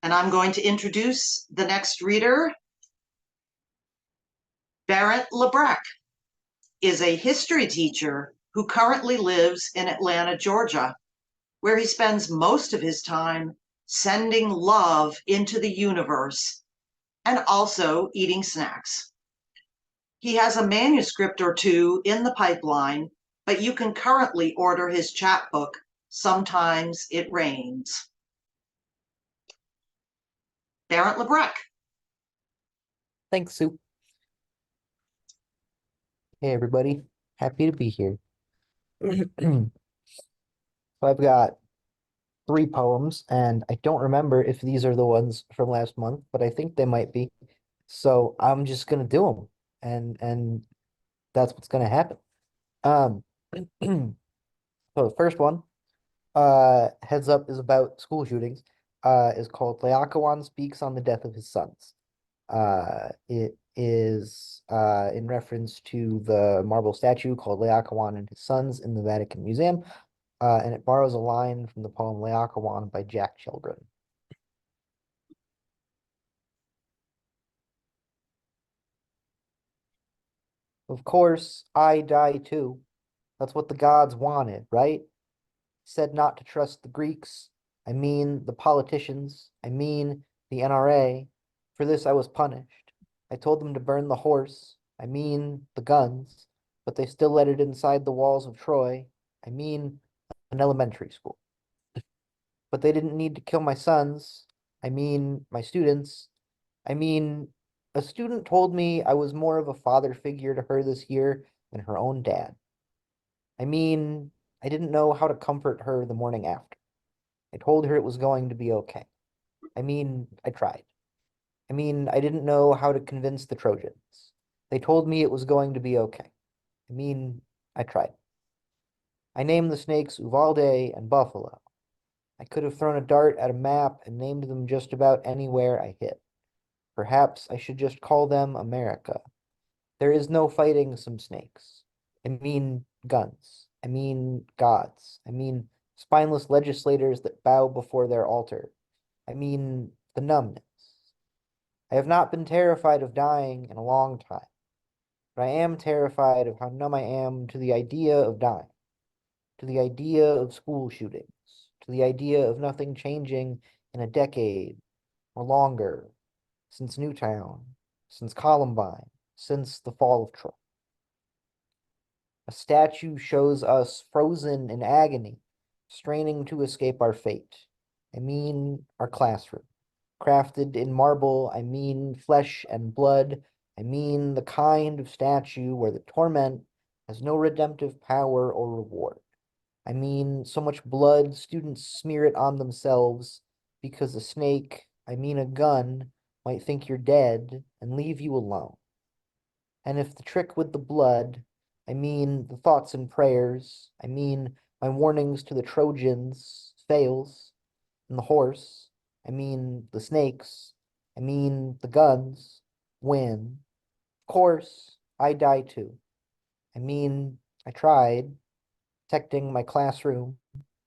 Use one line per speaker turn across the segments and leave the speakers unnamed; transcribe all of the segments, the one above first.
And I'm going to introduce the next reader. Berent LaBrecque is a history teacher who currently lives in Atlanta, Georgia, where he spends most of his time sending love into the universe and also eating snacks. He has a manuscript or two in the pipeline, but you can currently order his chapbook, Sometimes It Rains. Berent LaBrecque.
Thanks, Sue. Hey, everybody. Happy to be here. So I've got 3 poems, and I don't remember if these are the ones from last month, but I think they might be. So I'm just gonna do them, and that's what's gonna happen. Um, so the first one, heads up, is about school shootings. Is called Laocoön Speaks on the Death of His Sons. It is in reference to the marble statue called Laocoön and His Sons in the Vatican Museum, and it borrows a line from the poem Laocoön by Jack Children. Of course, I die too. That's what the gods wanted, right? Said not to trust the Greeks. I mean the politicians. I mean the NRA. For this I was punished. I told them to burn the horse. I mean the guns. But they still let it inside the walls of Troy. I mean an elementary school. But they didn't need to kill my sons. I mean my students. I mean, a student told me I was more of a father figure to her this year than her own dad. I mean, I didn't know how to comfort her the morning after. I told her it was going to be okay. I mean, I tried. I mean, I didn't know how to convince the Trojans. They told me it was going to be okay. I mean, I tried. I named the snakes Uvalde and Buffalo. I could have thrown a dart at a map and named them just about anywhere I hit. Perhaps I should just call them America. There is no fighting some snakes. I mean guns. I mean gods. I mean spineless legislators that bow before their altar. I mean the numbness. I have not been terrified of dying in a long time, but I am terrified of how numb I am to the idea of dying, to the idea of school shootings, to the idea of nothing changing in a decade or longer, since Newtown, since Columbine, since the fall of Troy. A statue shows us frozen in agony, straining to escape our fate. I mean our classroom. Crafted in marble, I mean flesh and blood. I mean the kind of statue where the torment has no redemptive power or reward. I mean so much blood, students smear it on themselves because a snake, I mean a gun, might think you're dead and leave you alone. And if the trick with the blood, I mean the thoughts and prayers, I mean my warnings to the Trojans, fails, and the horse, I mean the snakes, I mean the guns, win. Of course, I die too. I mean, I tried protecting my classroom,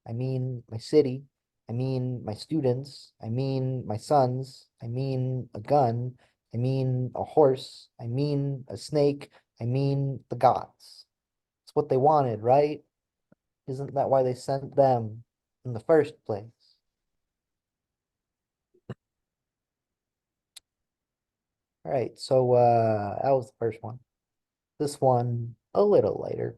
I mean my city, I mean my students, I mean my sons, I mean a gun, I mean a horse, I mean a snake, I mean the gods. It's what they wanted, right? Isn't that why they sent them in the first place? All right, so that was the first one. This one a little lighter,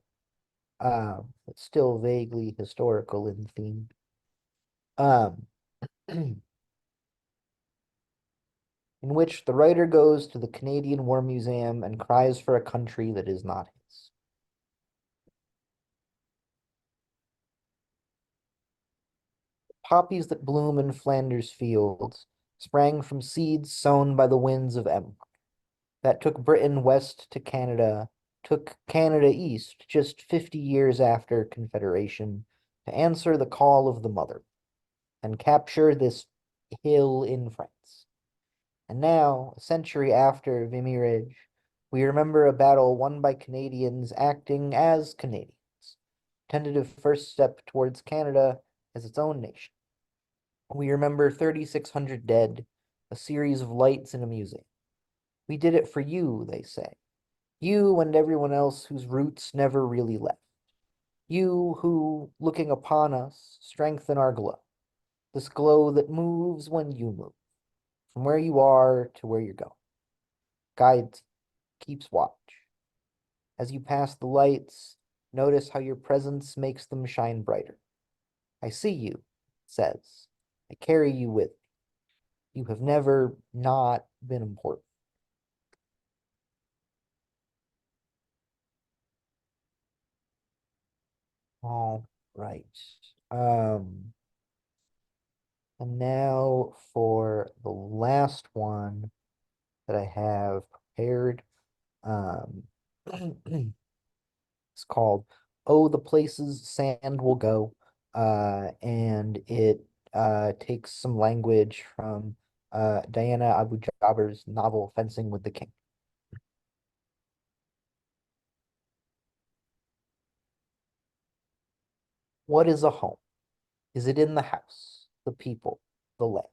but still vaguely historical in theme. Um, in which the writer goes to the Canadian War Museum and cries for a country that is not his. Poppies that bloom in Flanders fields sprang from seeds sown by the winds of empire that took Britain west to Canada, took Canada east just 50 years after Confederation to answer the call of the mother and capture this hill in France. And now, a century after Vimy Ridge, we remember a battle won by Canadians acting as Canadians, tentative first step towards Canada as its own nation. We remember 3,600 dead, a series of lights in a museum. We did it for you, they say. You and everyone else whose roots never really left. You who, looking upon us, strengthen our glow. This glow that moves when you move, from where you are to where you're going. Guides, keeps watch. As you pass the lights, notice how your presence makes them shine brighter. I see you, it says. I carry you with me. You have never not been important. All right. Um, and now for the last one that I have prepared. Um, it's called "Oh, the Places Sand Will Go," and it takes some language from Diana Abu Jaber's novel "Fencing with the King." What is a home? Is it in the house, the people, the land?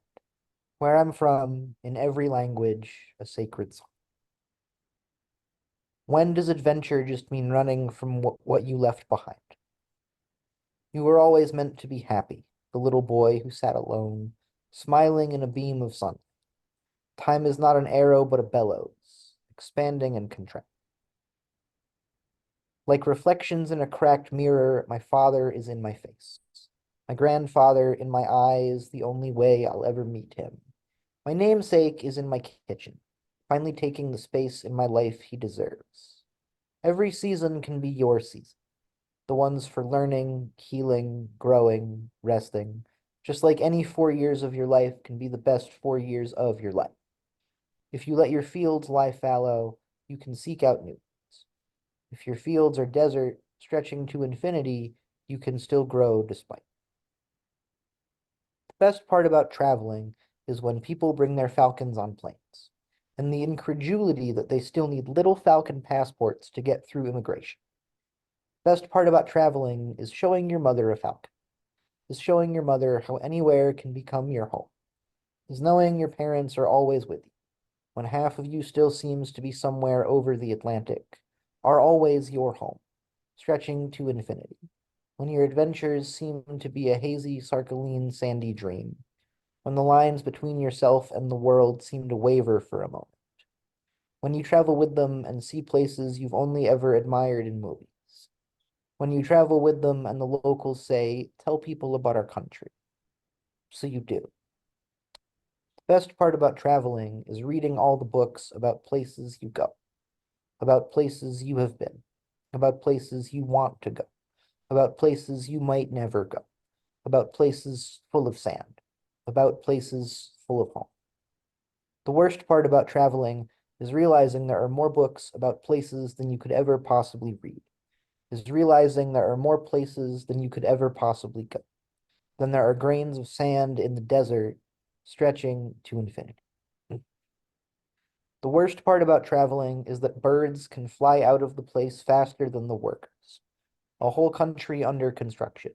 Where I'm from, in every language, a sacred song. When does adventure just mean running from what you left behind? You were always meant to be happy, the little boy who sat alone, smiling in a beam of sun. Time is not an arrow, but a bellows, expanding and contracting. Like reflections in a cracked mirror, my father is in my face. My grandfather in my eyes, the only way I'll ever meet him. My namesake is in my kitchen, finally taking the space in my life he deserves. Every season can be your season. The ones for learning, healing, growing, resting. Just like any 4 years of your life can be the best 4 years of your life. If you let your fields lie fallow, you can seek out new ones. If your fields are desert, stretching to infinity, you can still grow despite. The best part about traveling is when people bring their falcons on planes, and the incredulity that they still need little falcon passports to get through immigration. Best part about traveling is showing your mother a falcon, is showing your mother how anywhere can become your home, is knowing your parents are always with you, when half of you still seems to be somewhere over the Atlantic, are always your home, stretching to infinity, when your adventures seem to be a hazy, sarcalene, sandy dream, when the lines between yourself and the world seem to waver for a moment, when you travel with them and see places you've only ever admired in movies, when you travel with them and the locals say, tell people about our country. So you do. The best part about traveling is reading all the books about places you go, about places you have been, about places you want to go, about places you might never go, about places full of sand, about places full of home. The worst part about traveling is realizing there are more books about places than you could ever possibly read, is realizing there are more places than you could ever possibly go, than there are grains of sand in the desert stretching to infinity. The worst part about traveling is that birds can fly out of the place faster than the workers. A whole country under construction,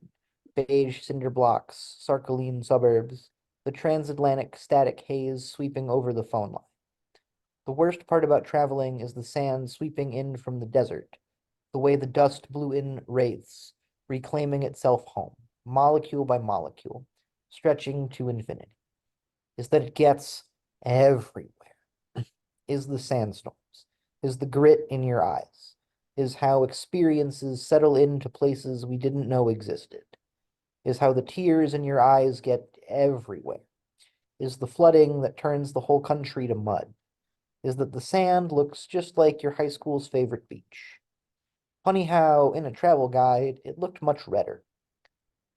beige cinder blocks, sarcalene suburbs, the transatlantic static haze sweeping over the phone line. The worst part about traveling is the sand sweeping in from the desert, the way the dust blew in wraiths, reclaiming itself home, molecule by molecule, stretching to infinity, is that it gets everywhere, is the sandstorms, is the grit in your eyes, is how experiences settle into places we didn't know existed, is how the tears in your eyes get everywhere, is the flooding that turns the whole country to mud, is that the sand looks just like your high school's favorite beach. Funny how, in a travel guide, it looked much redder.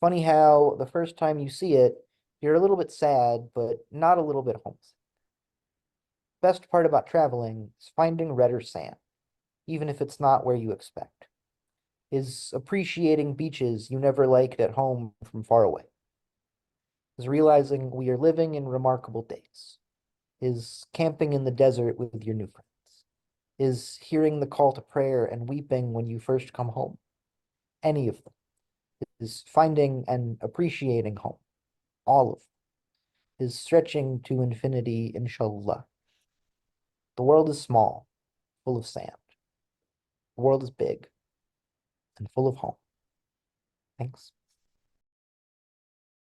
Funny how, the first time you see it, you're a little bit sad, but not a little bit homesick. Best part about traveling is finding redder sand, even if it's not where you expect. Is appreciating beaches you never liked at home from far away. Is realizing we are living in remarkable days. Is camping in the desert with your new friends. Is hearing the call to prayer and weeping when you first come home. Any of them. Is finding and appreciating home. All of them. is stretching to infinity, inshallah. The world is small, full of sand. The world is big and full of home. Thanks.